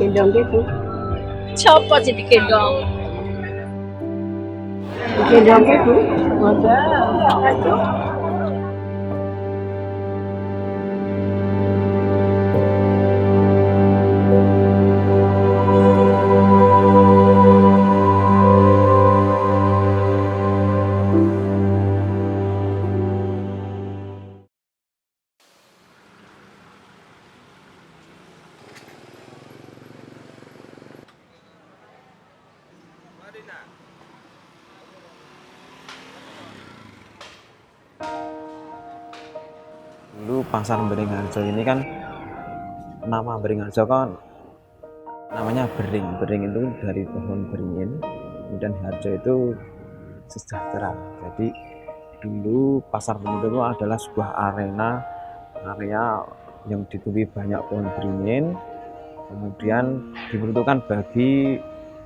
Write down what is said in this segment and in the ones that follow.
gendong gitu. Siapa sih digendong? Gendong gitu. Dulu pasar Beringharjo ini kan, nama Beringharjo kan namanya bering. Bering itu dari pohon beringin, kemudian harjo itu sejahtera. Jadi dulu pasar Beringharjo itu adalah sebuah area yang ditumbuhi banyak pohon beringin, kemudian diperuntukkan bagi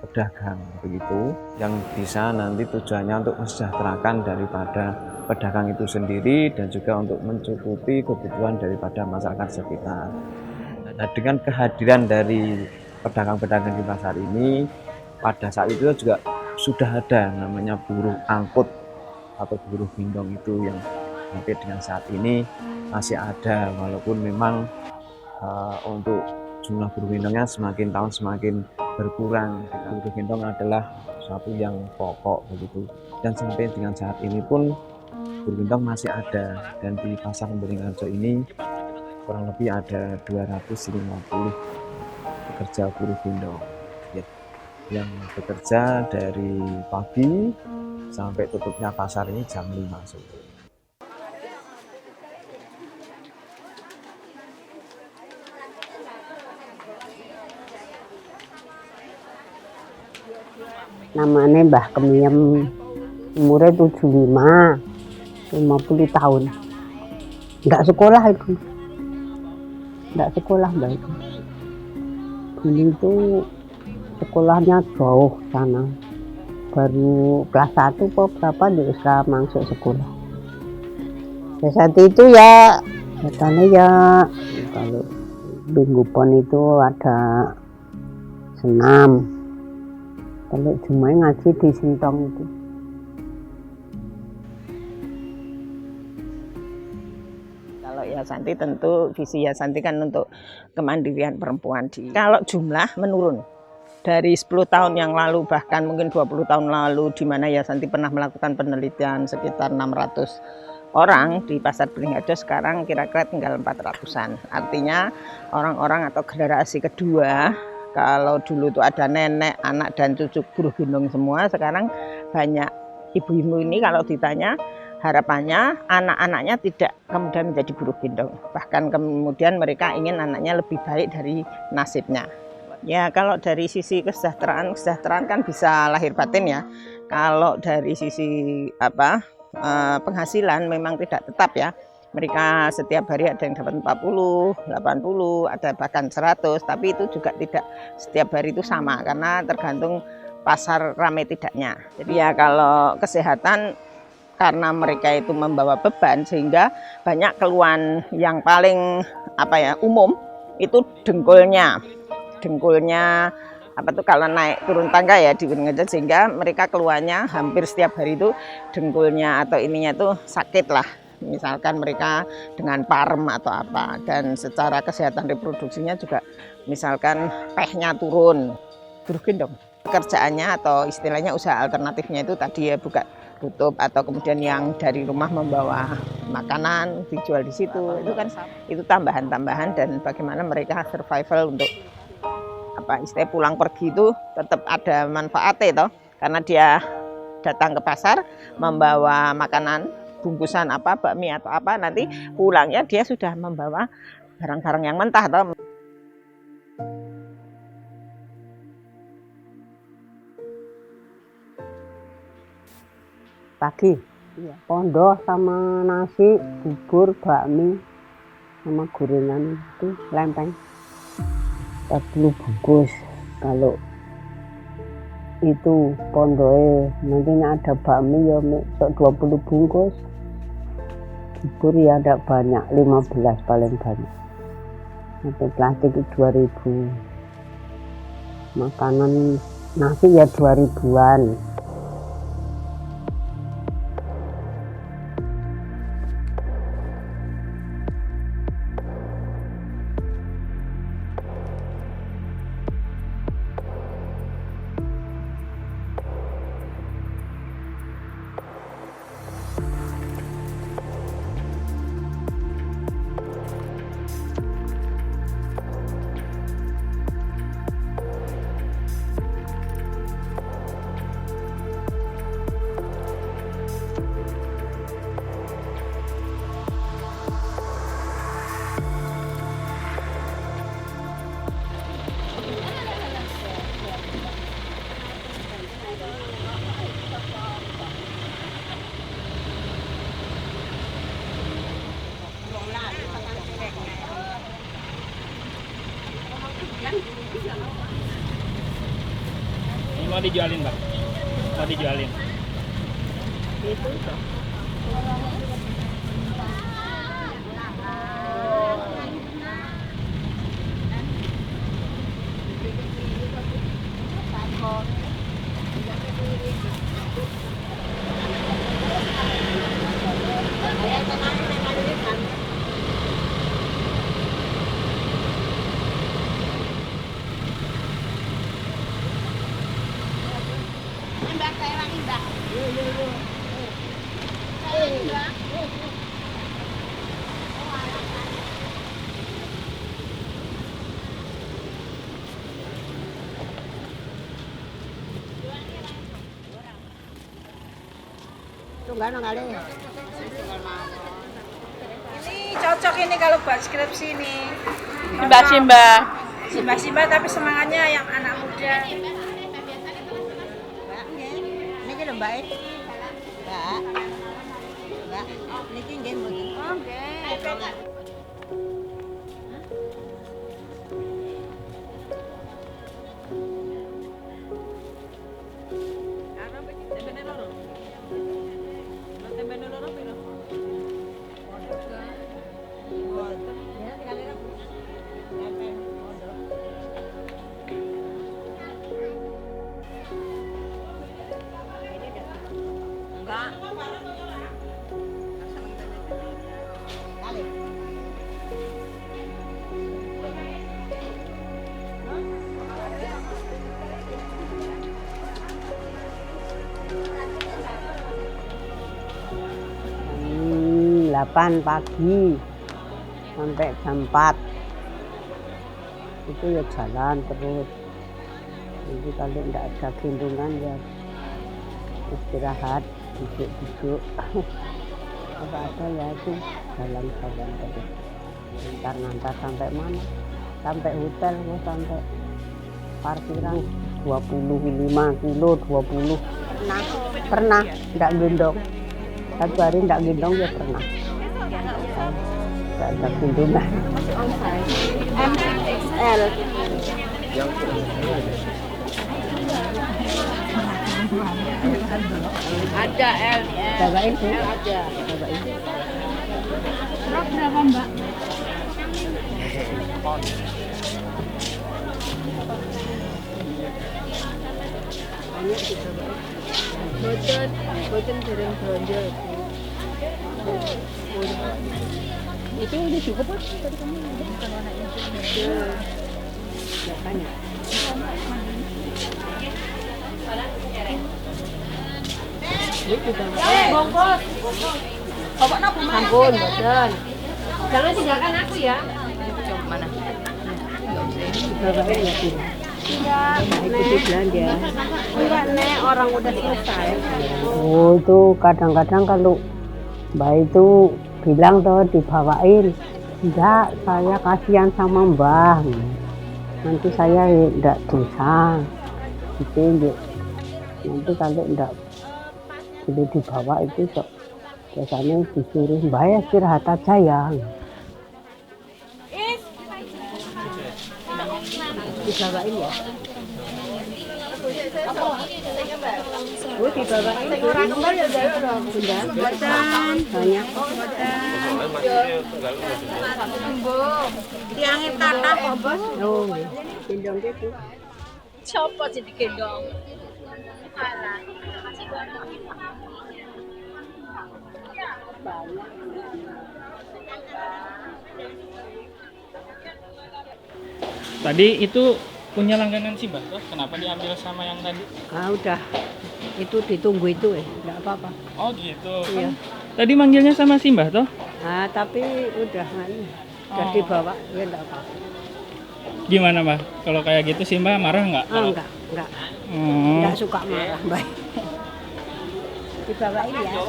pedagang begitu, yang bisa nanti tujuannya untuk mensejahterakan daripada pedagang itu sendiri dan juga untuk mencukupi kebutuhan daripada masyarakat sekitar. Nah, dengan kehadiran dari pedagang-pedagang di pasar ini, pada saat itu juga sudah ada namanya buruh angkut atau buruh gendong itu, yang sampai dengan saat ini masih ada, walaupun memang untuk jumlah buruh gendongnya semakin tahun semakin berkurang. Buruh gendong adalah suatu yang pokok begitu, dan sampai dengan saat ini pun buruh gendong masih ada, dan di pasar Beringharjo ini kurang lebih ada 250 pekerja buruh gendong ya, yang bekerja dari pagi sampai tutupnya pasar ini jam 5 sore. Namanya Mbah Kemiem, umurnya 75, 50 tahun. Enggak sekolah itu. Enggak sekolah Mbak itu. Dulu itu sekolahnya jauh sana. Baru kelas 1 kok berapa dia bisa masuk sekolah. Ya saat itu ya katanya ya kalau minggu pon itu ada senam. Kalau cuma ngaji di Sintong itu. Kalau Yayasanti tentu visi Yayasanti kan untuk kemandirian perempuan. Kalau jumlah menurun dari 10 tahun yang lalu, bahkan mungkin 20 tahun lalu, di mana Yayasanti pernah melakukan penelitian sekitar 600 orang di pasar Beringharjo, sekarang kira-kira tinggal 400-an. Artinya orang-orang atau generasi kedua, kalau dulu itu ada nenek, anak dan cucu buruh gendong semua, sekarang banyak ibu-ibu ini kalau ditanya harapannya anak-anaknya tidak kemudian menjadi buruh gendong. Bahkan kemudian mereka ingin anaknya lebih baik dari nasibnya. Ya kalau dari sisi kesejahteraan kan bisa lahir batin ya. Kalau dari sisi penghasilan memang tidak tetap ya. Mereka setiap hari ada yang dapat 40, 80, ada bahkan 100, tapi itu juga tidak setiap hari itu sama karena tergantung pasar ramai tidaknya. Jadi ya kalau kesehatan karena mereka itu membawa beban sehingga banyak keluhan yang paling umum itu dengkulnya kalau naik turun tangga ya di Beringharjo, sehingga mereka keluhannya hampir setiap hari itu dengkulnya atau ininya itu sakit lah. Misalkan mereka dengan parem atau apa, dan secara kesehatan reproduksinya juga misalkan pehnya turun. Buruh gendong pekerjaannya atau istilahnya usaha alternatifnya itu tadi ya buka tutup, atau kemudian yang dari rumah membawa makanan dijual di situ, itu kan itu tambahan-tambahan, dan bagaimana mereka survival untuk istilah pulang pergi itu tetap ada manfaatnya toh, karena dia datang ke pasar membawa makanan bungkusan bakmi atau apa, nanti pulangnya dia sudah membawa barang-barang yang mentah toh. Pagi pondok sama nasi, bubur, bakmi sama gorengan itu lempeng 40 bungkus. Kalau itu pondoknya nantinya ada bakmi ya 20 bungkus, bubur ya ada banyak, 15 paling banyak. Sampai plastik itu 2000. Makanan nasi ya 2000-an. Ini mau dijualin, Mbak? Mau dijualin? Itu. Ini cocok ini kalau buat skripsi ini. Simba-simba. Simba-simba tapi semangatnya yang anak muda. Niki lho, Mbak. Mbak, niki nggih mboten. Oh, nggih. Jam 8 pagi sampai jam 4 itu ya jalan terus. Jadi kalau tidak ada gendongan ya istirahat, duduk-duduk. Apa ada ya itu jalan-jalan terus. Nantar sampai mana? Sampai hotel, ya sampai parkiran 25 kilo 20. Pernah tidak gendong. Satu hari tidak gendong ya pernah. Tidak ada gendongan. MXL. Ada L. Bawain tuh. Ada. Bawain. Berapa, Mbak? Boten dereng belanja. Itu udah cukup, Pak? Tadi kamu bukan warna itu. Ya banyak. Bongkos. Pokoknya ampun, boten. Jangan tinggalkan aku ya. Coba mana? Bawain ya sih. Ikuti belanja. Enggak, Nek, orang udah selesai. Oh itu kadang-kadang kalau Mbak itu bilang tuh dibawain. Enggak, saya kasihan sama Mbah. Nanti saya enggak dosa. Gitu enggak. Nanti kalau enggak boleh dibawa itu sok. Biasanya disuruh Mbak ya istirahat aja ya. Dibawain ya. Oh dibawain orang kembali ya sudah banyak Tiangnya kata kok, Bos. oh gendong gitu Siapa sih digendong? Alah. Tadi itu punya langganan Simbah toh? Kenapa diambil sama yang tadi? Ah udah, itu ditunggu itu nggak apa-apa. Oh gitu. Iya. Kan tadi manggilnya sama Simbah toh? Ah tapi udah Oh. dibawa ya nggak apa-apa. Gimana Mbak? Kalau kayak gitu Simbah marah nggak? Ah enggak Oh. nggak suka marah baik. Dibawain ya.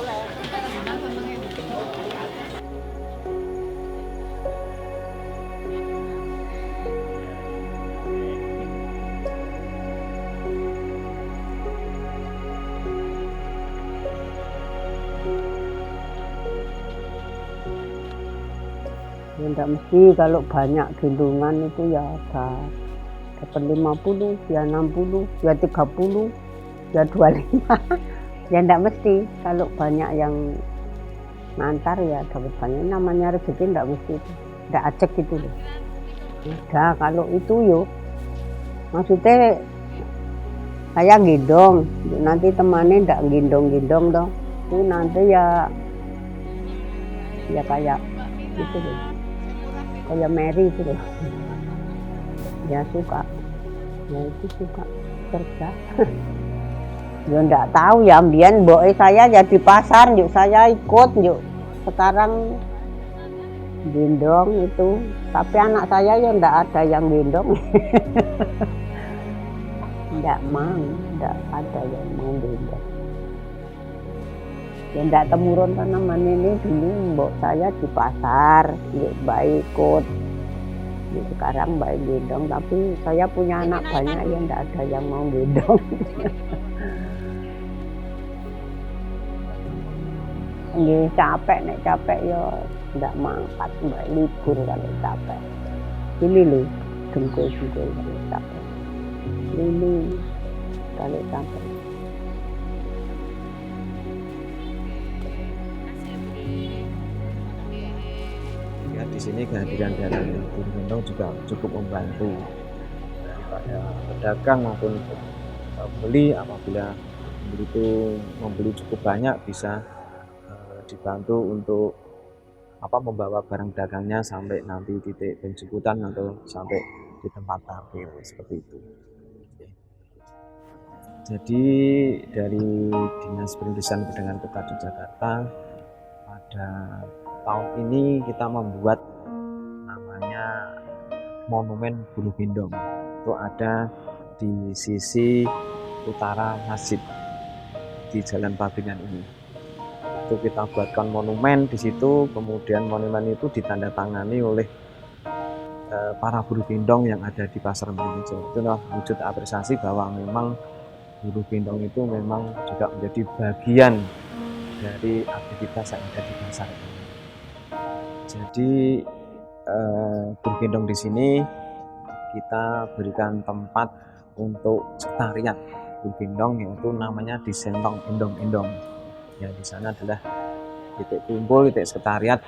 Ya enggak mesti, kalau banyak gendongan itu ya dapat 50, ya 60, ya 30, ya 25. Ya enggak mesti, kalau banyak yang ngantar ya dapat banyak, namanya rezeki enggak mesti itu. Enggak acek gitu loh. Udah kalau itu yuk, maksudnya saya gendong, nanti temannya enggak gendong-gendong dong. Itu nanti ya kayak gitu loh. Kayak Mary itu loh. Ya suka. Ya itu suka kerja. Ya enggak tahu ya, mbiyen mboke saya ya di pasar, yuk saya ikut yuk. Sekarang gendong itu, tapi anak saya ya enggak ada yang gendong. Enggak ada yang mau gendong. Ya enggak temurun tanaman ini dulu mbok saya di pasar, yuk baik ikut. Ya, sekarang baik gendong, tapi saya punya anak banyak ya enggak ada yang mau gendong. Nggih capek, nek capek ya enggak mangkat, mbak libur kalau capek. Ini lho, dengkul-dengkul kalau capek. Ini kalau capek. Ya di sini kehadiran dari burung gendong juga cukup membantu daripada pedagang maupun pembeli. Apabila pembeli itu membeli cukup banyak, bisa dibantu untuk membawa barang dagangnya sampai nanti titik penjemputan atau sampai di tempat parkir seperti itu. Jadi dari Dinas Perindustrian Perdagangan Kota Yogyakarta pada tahun ini kita membuat namanya Monumen Bulu Gendong. Itu ada di sisi utara masjid di Jalan Pabingan ini. Itu kita buatkan monumen di situ, kemudian monumen itu ditandatangani oleh para buru gendong yang ada di Pasar Beringharjo. Itulah wujud apresiasi bahwa memang buru gendong itu memang juga menjadi bagian dari aktivitas yang ada di pasar ini. Jadi buru gendong di sini kita berikan tempat untuk sekretariat buru gendong, yaitu namanya di Sentong Endong-Endong. Ya, di sana adalah titik kumpul, titik sekretariat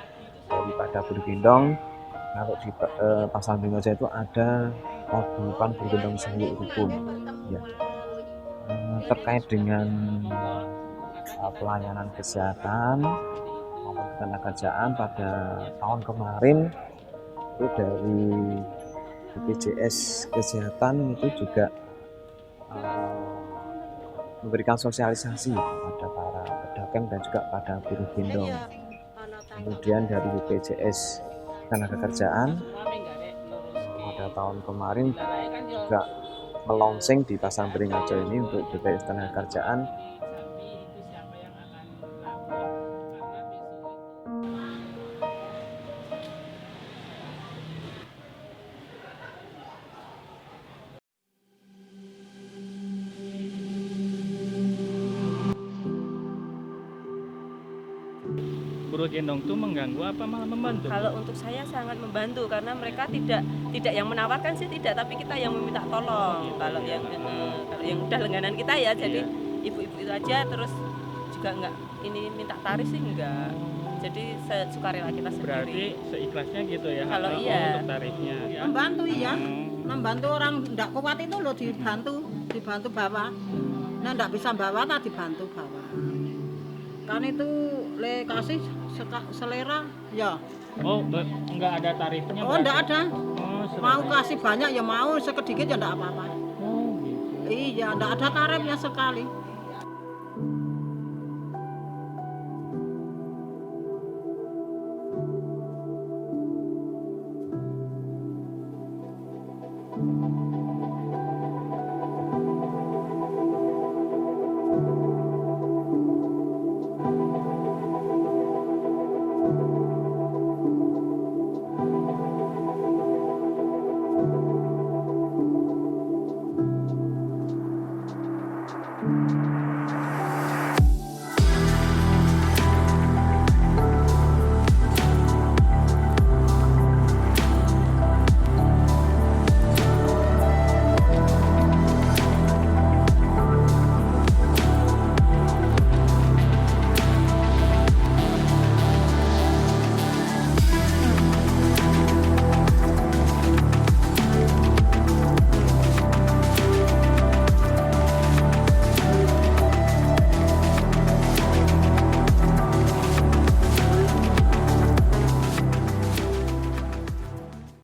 daripada buru gendong. Kalau di Pasar Beringharjo itu ada paguyuban buru gendong Sewu Rukun. Ya. Terkait dengan pelayanan kesehatan maupun ketenagakerjaan pada tahun kemarin itu dari BPJS Kesehatan itu juga memberikan sosialisasi kepada para pedagang dan juga pada buruh gendong. Kemudian dari BPJS Ketenagakerjaan pada tahun kemarin juga melonsing di Pasar Beringharjo ini untuk BPJS Ketenagakerjaan. Buruh gendong itu mengganggu apa malah membantu? Kalau untuk saya sangat membantu karena mereka tidak yang menawarkan sih tidak, tapi kita yang meminta tolong. Kalau yang udah langganan kita ya, jadi ibu-ibu itu aja, terus juga enggak ini minta tarif sih enggak. jadi sukarela kita sendiri. Berarti seikhlasnya gitu ya. Kalau Harto, iya. untuk tarifnya. Ya. Membantu iya, membantu orang tidak kuat itu loh dibantu bawa. Nah tidak bisa bawa tak dibantu bawa. Kan itu le kasih selera ya. Oh, enggak ada tarifnya? Oh tidak ada. Oh, Mau kasih banyak ya mau, sedikit ya tidak apa-apa. Oh, gitu. Iya, tidak ada tarifnya sekali.